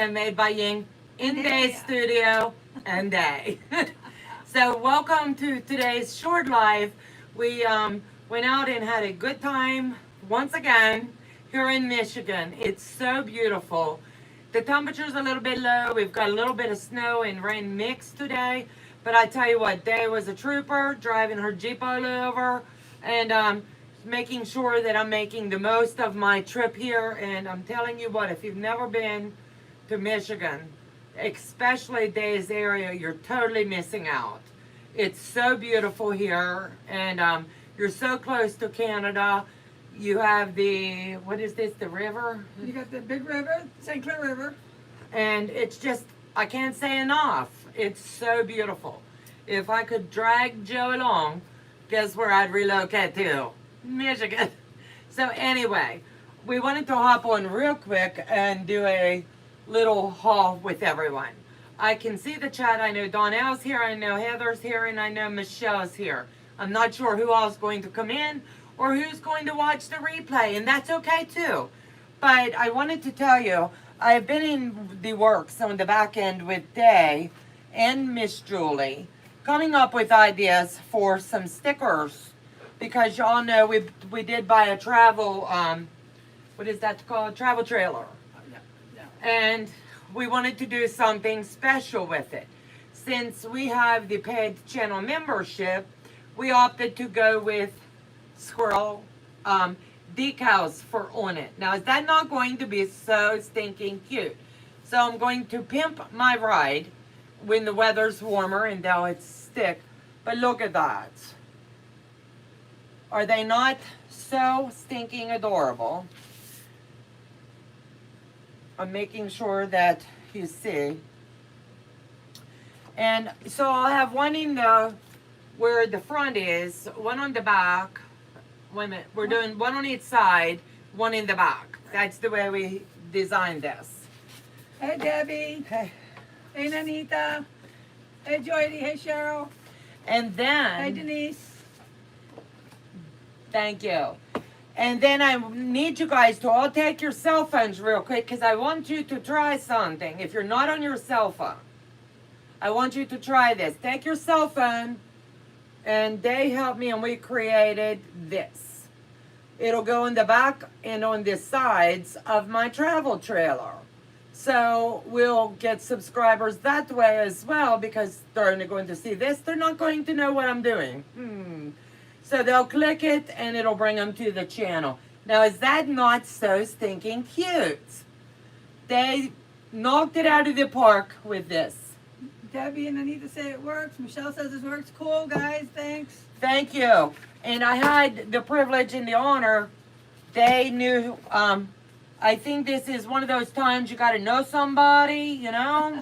Handmade by Ying in Day's studio and Day. So welcome to today's short live. We went out and had a good time once again here in Michigan. It's so beautiful. The temperature's a little bit low. We've got a little bit of snow and rain mixed today. But I tell you what, Day was a trooper driving her Jeep all over and making sure that I'm making the most of my trip here. And I'm telling you what, if you've never been to Michigan, especially Day's area, you're totally missing out. It's so beautiful here, and you're so close to Canada. You have the, what is this, the river? You got the big river, St. Clair River. And it's just, I can't say enough. It's so beautiful. If I could drag Joe along, guess where I'd relocate to? Michigan. So anyway, we wanted to hop on real quick and do a little haul with everyone. I can see the chat. I know Donna's here, I know Heather's here, and I know Michelle's here. I'm not sure who else is going to come in or who's going to watch the replay, and that's okay too. But I wanted to tell you, I've been in the works on the back end with Day and Miss Julie, coming up with ideas for some stickers, because y'all know we did buy a travel, what is that called? Travel trailer. And we wanted to do something special with it. Since we have the paid channel membership, we opted to go with squirrel decals for on it. Now, is that not going to be so stinking cute? So I'm going to pimp my ride when the weather's warmer and they'll stick. But look at that. Are they not so stinking adorable? I'm making sure that you see. And so I'll have one in the, where the front is, one on the back. Wait a minute, we're doing one on each side, one in the back. That's the way we designed this. Hey, Debbie. Okay. Hey, Nanita. Hey, Joydy. Hey, Cheryl. And then, Hey, Denise. thank you. And then I need you guys to all take your cell phones real quick, because I want you to try something. If you're not on your cell phone, I want you to try this. Take your cell phone, and they helped me, and we created this. It'll go in the back and on the sides of my travel trailer. So we'll get subscribers that way as well, because they're only going to see this. They're not going to know what I'm doing. So they'll click it and it'll bring them to the channel. Now, is that not so stinking cute? They knocked it out of the park with this. Debbie and Anita say it works. Michelle says it works. Cool, guys. Thanks. Thank you. And I had the privilege and the honor. They knew, I think this is one of those times you got to know somebody, you know?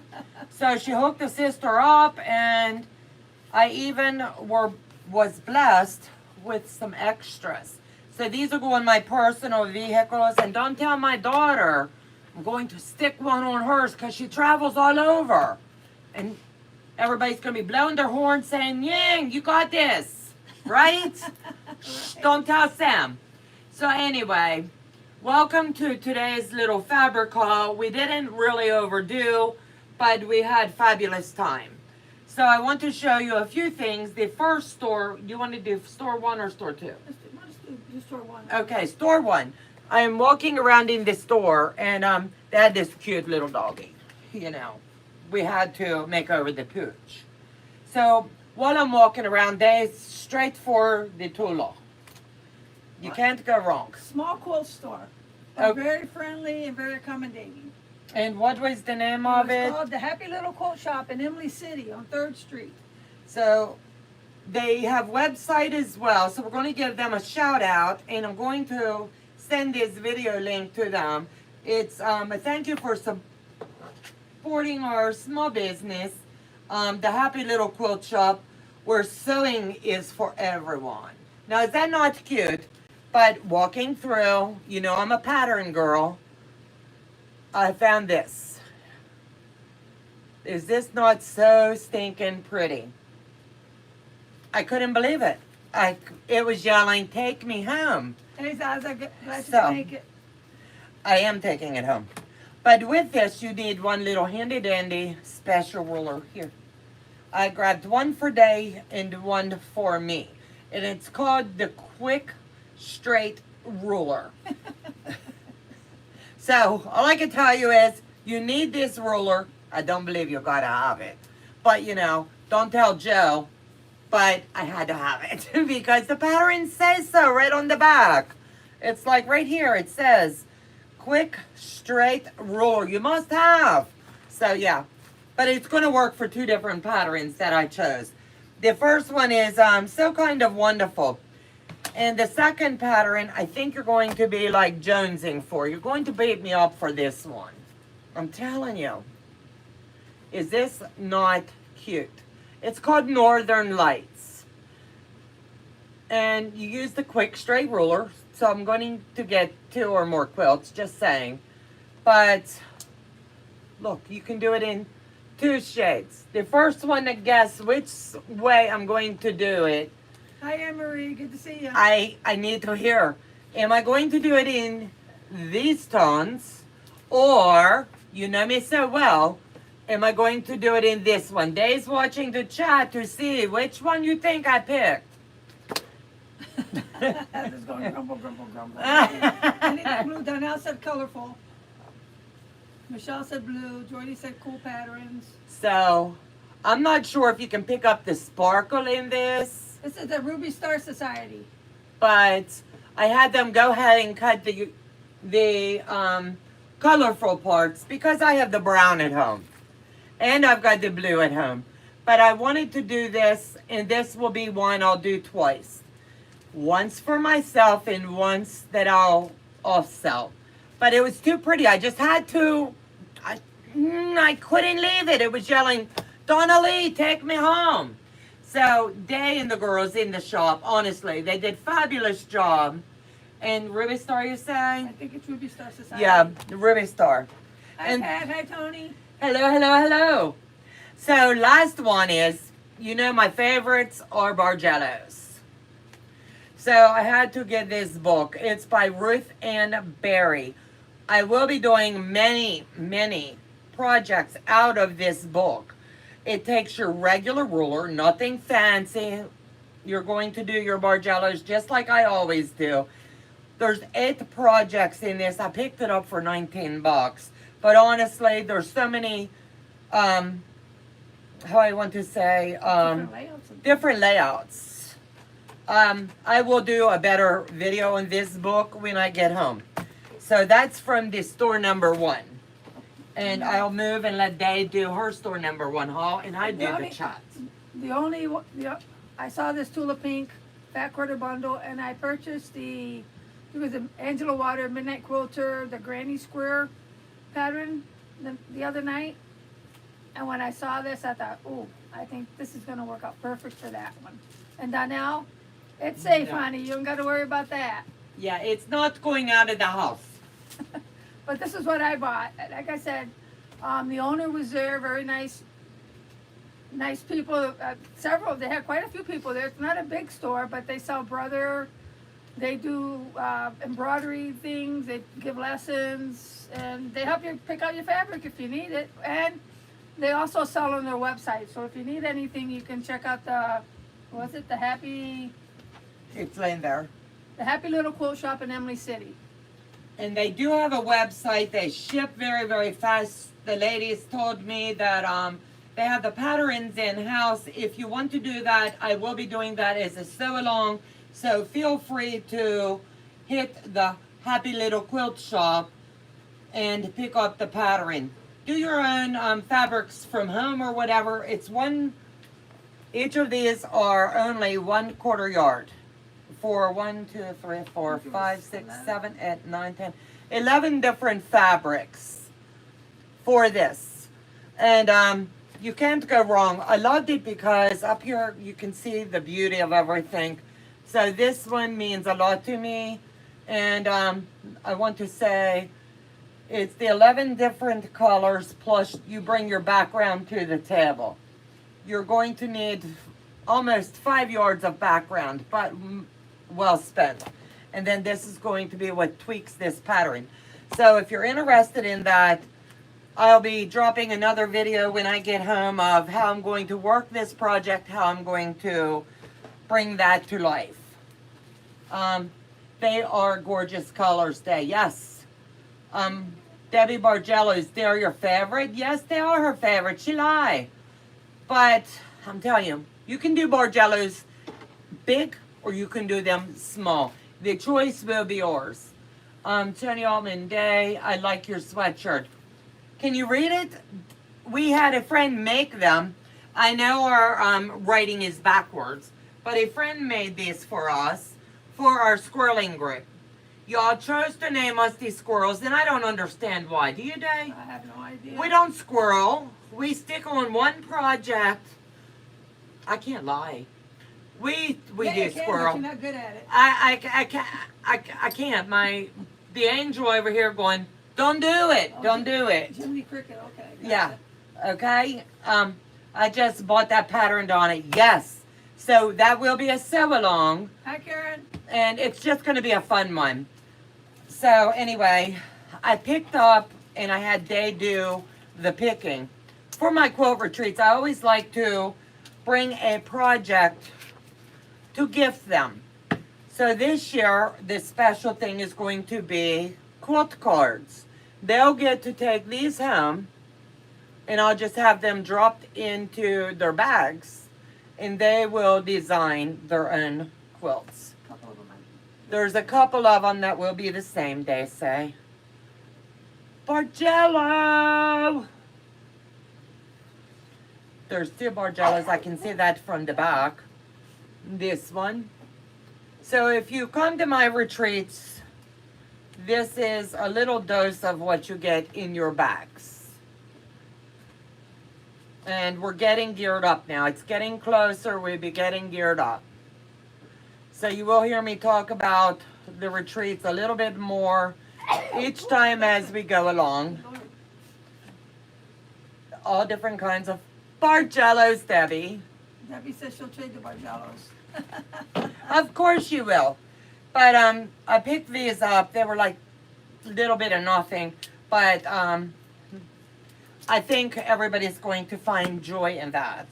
So she hooked the sister up, and I even was blessed with some extras. So these will go in my personal vehicles, and don't tell my daughter I'm going to stick one on hers, because she travels all over. And everybody's going to be blowing their horn saying, Ying, you got this, right? Shh, don't tell Sam. So anyway, welcome to today's little fabric haul. We didn't really overdo, but we had fabulous time. So I want to show you a few things. The first store, you want to do store one or store two? Let's do store one. Okay, store one. I am walking around in the store, and they had this cute little doggy. You know, we had to make over the pooch. So while I'm walking around, they straight for the Tula. You can't go wrong. Small quilt store. Okay. Very friendly and very accommodating. And what was the name of it? It's called the Happy Little Quilt Shop in Emily City on 3rd Street. So they have website as well. So we're going to give them a shout out, and I'm going to send this video link to them. It's a thank you for supporting our small business, the Happy Little Quilt Shop, where sewing is for everyone. Now, is that not cute? But walking through, you know, I'm a pattern girl. I found this. Is this not so stinking pretty? I couldn't believe it. It was yelling, take me home. Hey, Zaza, glad So, you make it. I am taking it home. But with this, you need one little handy dandy special ruler here. I grabbed one for Day and one for me. And it's called the Quick Straight Ruler. So all I can tell you is you need this ruler. I don't believe you gotta have it. But you know, don't tell Joe. But I had to have it because the pattern says so right on the back. It's like right here, it says Quick Straight Ruler. You must have. So yeah, but it's gonna work for two different patterns that I chose. The first one is So Kind of Wonderful. And the second pattern, I think you're going to be like jonesing for. You're going to beat me up for this one. I'm telling you. Is this not cute? It's called Northern Lights. And you use the Quick Straight Ruler. So I'm going to get 2 or more quilts, just saying. But look, you can do it in 2 shades. The first one to guess which way I'm going to do it, Hi, Anne-Marie. Good to see you. I need to hear. Am I going to do it in these tones? Or, you know me so well, am I going to do it in this one? Dave's watching the chat to see which one you think I picked. Just going grumble, grumble, grumble. Anything blue. Donnell said colorful. Michelle said blue. Jordy said cool patterns. So, I'm not sure if you can pick up the sparkle in this. This is the Ruby Star Society. But I had them go ahead and cut the colorful parts because I have the brown at home. And I've got the blue at home. But I wanted to do this, and this will be one I'll do twice. Once for myself and once that I'll off-sell. But it was too pretty. I just had to. I couldn't leave it. It was yelling, Donna Lee, take me home. So Day and the girls in the shop, honestly, they did fabulous job. And Ruby Star, you say? I think it's Ruby Star Society. Yeah, the Ruby Star. Hi, And Pat. Hi, Tony. hello, hello, hello. So last one is, you know my favorites are Bargellos. So I had to get this book. It's by Ruth Ann Berry. I will be doing many, many projects out of this book. It takes your regular ruler, nothing fancy. You're going to do your Bargellos just like I always do. There's 8 projects in this. I picked it up for 19 bucks. But honestly, there's so many, how I want to say, different layouts. I will do a better video on this book when I get home. So that's from the store number 1. And I'll move and let Dave do her store number 1 haul, and I do the chat. I saw this Tulip Pink fat quarter bundle, and I purchased it was the Angela Water Midnight Quilter, the Granny Square pattern the other night. And when I saw this, I thought, oh, I think this is going to work out perfect for that one. And Donnell, it's safe, honey. You don't got to worry about that. Yeah, it's not going out of the house. But this is what I bought. Like I said, the owner was there, very nice people. They had quite a few people there. It's not a big store, but they sell Brother. They do embroidery things. They give lessons, and they help you pick out your fabric if you need it. And they also sell on their website. So if you need anything, you can check out the Happy. It's laying there. The Happy Little Quilt Shop in Emily City. And they do have a website. They ship very, very fast. The ladies told me that they have the patterns in-house. If you want to do that, I will be doing that as a sew-along. So feel free to hit the Happy Little Quilt Shop and pick up the pattern. Do your own fabrics from home or whatever. Each of these are only 1/4 yard. For 1, 2, 3, 4, 5, 6, 7, 8, 9, 10, 11 different fabrics for this. And you can't go wrong. I loved it because up here you can see the beauty of everything. So this one means a lot to me. And I want to say it's the 11 different colors plus you bring your background to the table. You're going to need almost 5 yards of background, but well spent. And then this is going to be what tweaks this pattern. So if you're interested in that, I'll be dropping another video when I get home of how I'm going to work this project, how I'm going to bring that to life. They are gorgeous colors, they, yes. Debbie Bargello's, they're your favorite? Yes, they are her favorite, she lied. But I'm telling you, you can do Bargello's big or you can do them small. The choice will be yours. Tony Altman Day, I like your sweatshirt. Can you read it? We had a friend make them. I know our writing is backwards, but a friend made these for us for our squirreling group. Y'all chose to name us the squirrels, and I don't understand why. Do you, Day? I have no idea. We don't squirrel. We stick on one project. I can't lie. We yeah, do you can, squirrel. but you're not good at it. I can't. The angel over here going, don't do it. Oh, Don't do it. Jiminy Cricket, okay. Yeah. Gotcha. Okay. I just bought that patterned on it. Yes. So that will be a sew along, Hi, Karen. and it's just going to be a fun one. So anyway, I picked up and I had Day do the picking. For my quilt retreats, I always like to bring a project to gift them. So this year, the special thing is going to be quilt cards. They'll get to take these home, and I'll just have them dropped into their bags, and they will design their own quilts. Couple of them. There's a couple of them that will be the same, they say. Bargello! There's two Bargellos. I can see that from the back. This one. So if you come to my retreats, this is a little dose of what you get in your bags. And we're getting geared up now. It's getting closer. We'll be getting geared up. So you will hear me talk about the retreats a little bit more each time as we go along. All different kinds of Bargellos, Debbie. Debbie says she'll trade the Bargellos. Of course you will. But I picked these up. They were like a little bit of nothing. But I think everybody's going to find joy in that.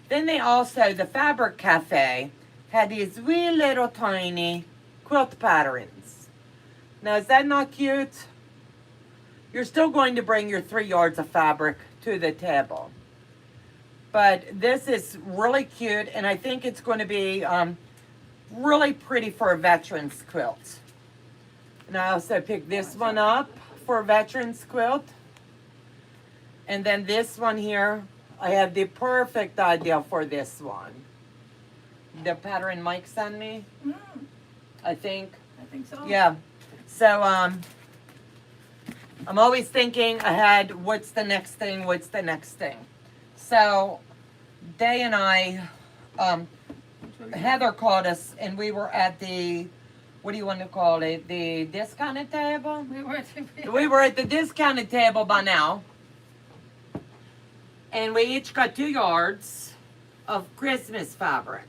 Then they also, the Fabric Cafe, had these wee little tiny quilt patterns. Now, is that not cute? You're still going to bring your 3 yards of fabric to the table. But this is really cute, and I think it's going to be really pretty for a veteran's quilt. And I also picked this one up for a veteran's quilt. And then this one here, I have the perfect idea for this one. The pattern Mike sent me, I think. I think so. Yeah. So, I'm always thinking ahead, what's the next thing, what's the next thing? So, Day and I, Heather called us, and we were at the, what do you want to call it, the discounted table? We were at the discounted table by now, and we each got 2 yards of Christmas fabric.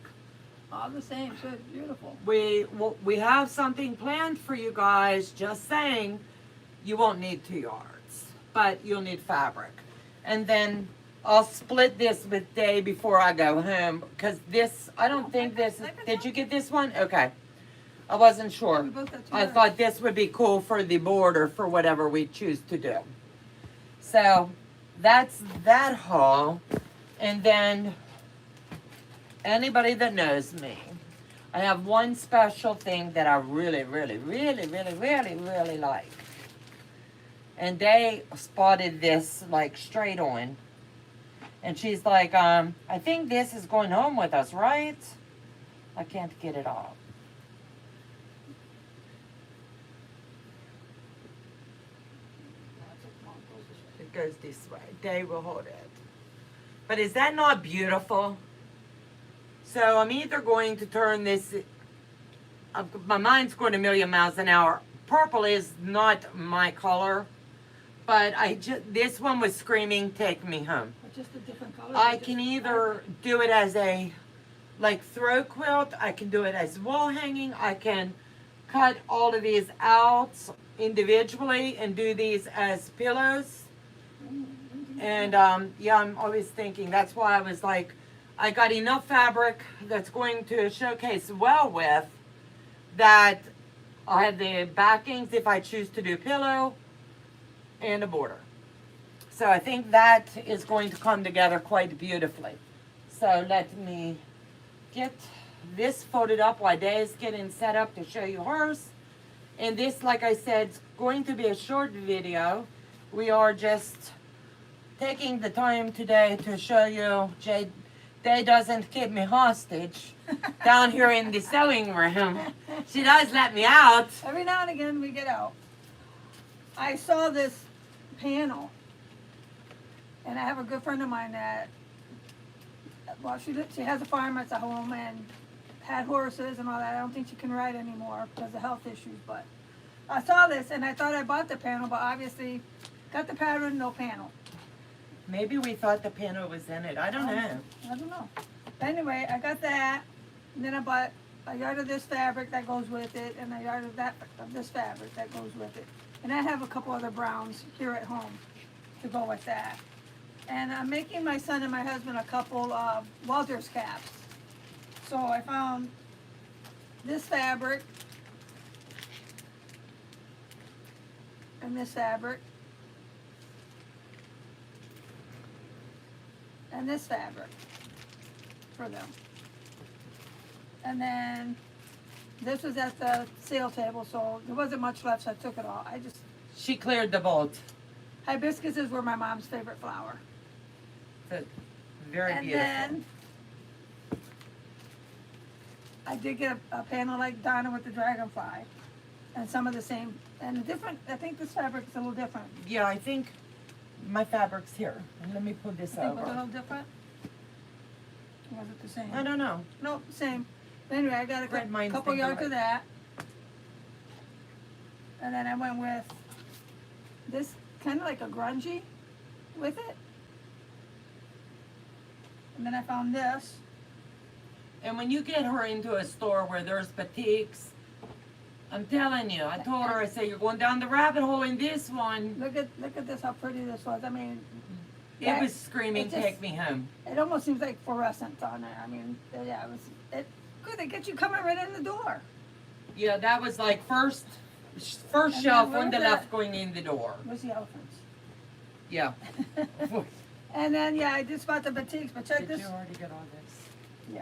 All the same, so it's beautiful. We have something planned for you guys, just saying. You won't need 2 yards, but you'll need fabric. And then I'll split this with Day before I go home, because this, I don't think this, did you get this one? Okay. I wasn't sure. We both got 2 I yards. thought this would be cool for the border for whatever we choose to do. So that's that haul. And then anybody that knows me, I have one special thing that I really like. And they spotted this like straight on. And she's like, I think this is going home with us, right? I can't get it off. It goes this way. They will hold it. But is that not beautiful? So I'm either going to turn this, my mind's going a million miles an hour. Purple is not my color, but this one was screaming, take me home. Just a different color. I can either do it as a, like, throw quilt. I can do it as wall hanging. I can cut all of these out individually and do these as pillows. And yeah, I'm always thinking, that's why I was like, I got enough fabric that's going to showcase well with that. I have the backings if I choose to do pillow and a border. So I think that is going to come together quite beautifully. So let me get this folded up while Day's getting set up to show you hers. And this, like I said, is going to be a short video. We are just taking the time today to show you Day doesn't keep me hostage down here in the sewing room. She does let me out. Every now and again we get out. I saw this panel, and I have a good friend of mine that, well, she has a farm at the home and had horses and all that. I don't think she can ride anymore because of health issues, but I saw this and I thought I bought the panel, but obviously got the pattern, no panel. Maybe we thought the panel was in it. I don't know. I don't know. But anyway, I got that, and then I bought a yard of this fabric that goes with it, and a yard of this fabric that goes with it. And I have a couple other browns here at home to go with that. And I'm making my son and my husband a couple of Walter's caps. So I found this fabric and this fabric and this fabric for them. And then this was at the sale table, so there wasn't much left, so I took it all. She cleared the vault. Hibiscuses were my mom's favorite flower. It's very And beautiful. then I did get a panel like Donna with the dragonfly, and some of the same, and I think this fabric is a little different. Yeah, I think my fabric's here. And let me put this I think it was a over. little different. Or was it the same? I don't know. No, same. But anyway, I got Red a mine's couple been yards good. of that. And then I went with this kind of like a grungy with it. And then I found this. And when you get her into a store where there's batiks, I'm telling you, I told her, I said, you're going down the rabbit hole in this one. Look at this, how pretty this was. I mean, It was screaming, it just- take me home. it almost seems like fluorescent on there. I mean, yeah, good. It gets you coming right in the door. Yeah, that was like first And shelf then on the where's left that? going in the door. Where's the elephants? Yeah. And then yeah, I just bought the batiks, but check Did this. you already get all this?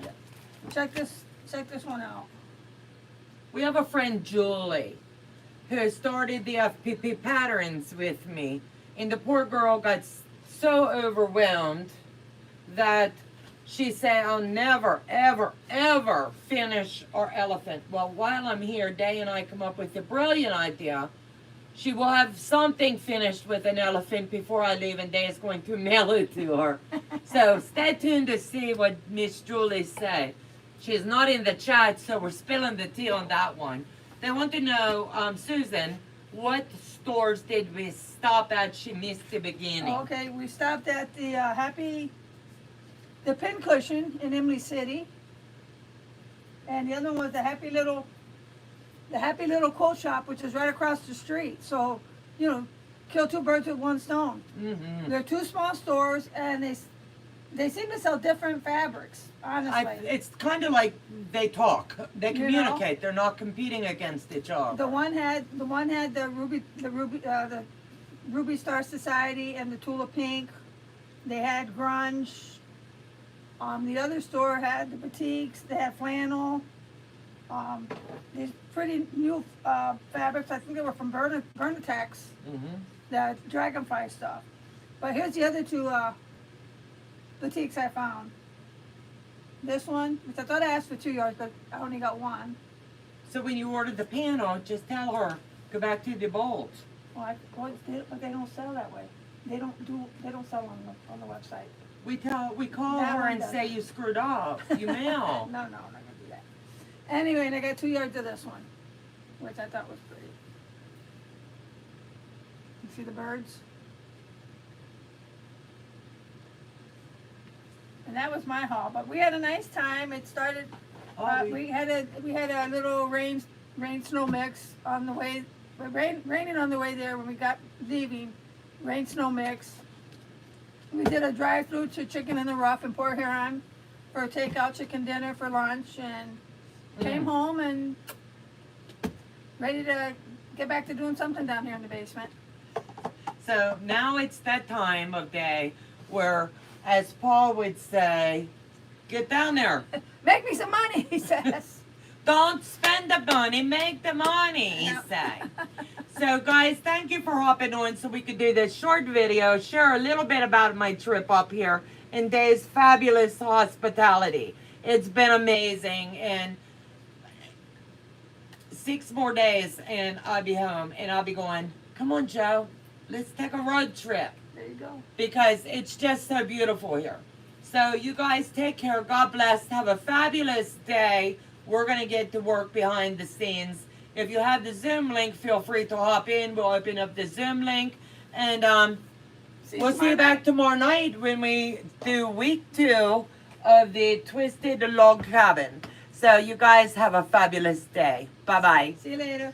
Yeah. Check this one out. We have a friend, Julie, who started the FPP patterns with me. And the poor girl got so overwhelmed that she said, I'll never, ever, ever finish our elephant. Well, while I'm here, Day and I come up with a brilliant idea. She will have something finished with an elephant before I leave, and Day is going to mail it to her. So stay tuned to see what Miss Julie say. She's not in the chat, so we're spilling the tea on that one. They want to know, Susan, what stores did we stop at? She missed the beginning. Okay, we stopped at the Pincushion in Emily City, and the other one was the Happy Little Quilt Shop, which is right across the street. So, you know, kill two birds with one stone. Mm-hmm. They're two small stores, and they seem to sell different fabrics. Honestly, It's kind of like they talk. They You know? communicate. They're not competing against each other. the one had the Ruby Star Society and the Tulip Pink. They had grunge. The other store had the boutiques. They had flannel. These pretty new fabrics. I think they were from Bernitex, Mm-hmm. the dragonfly stuff. But here's the other two boutiques I found. This one, which I thought I asked for 2 yards, but I only got one. So when you order the panel, just tell her, go back to the bolt. Well, but they don't sell that way. They don't sell on the website. We call That her one and does. say you screwed up. You mail. No, I'm not gonna do that. Anyway, and I got 2 yards of this one, which I thought was pretty. You see the birds? And that was my haul, but we had a nice time. It started. Oh, We had a little rain snow mix on the way But raining on the way there when we got leaving. Rain snow mix. We did a drive-through to Chicken in the Rough in Port Huron for a takeout chicken dinner for lunch, and came home and ready to get back to doing something down here in the basement. So now it's that time of day where, as Paul would say, get down there. Make me some money, he says. Don't spend the money, make the money, he say. So guys, thank you for hopping on so we could do this short video, share a little bit about my trip up here and Dave's fabulous hospitality. It's been amazing, and 6 more days and I'll be home and I'll be going, come on Joe, let's take a road trip. There you go. Because it's just so beautiful here. So you guys take care, God bless, have a fabulous day. We're going to get to work behind the scenes. If you have the Zoom link, feel free to hop in. We'll open up the Zoom link. And we'll see you back tomorrow night when we do week 2 of the Twisted Log Cabin. So you guys have a fabulous day. Bye-bye. See you later.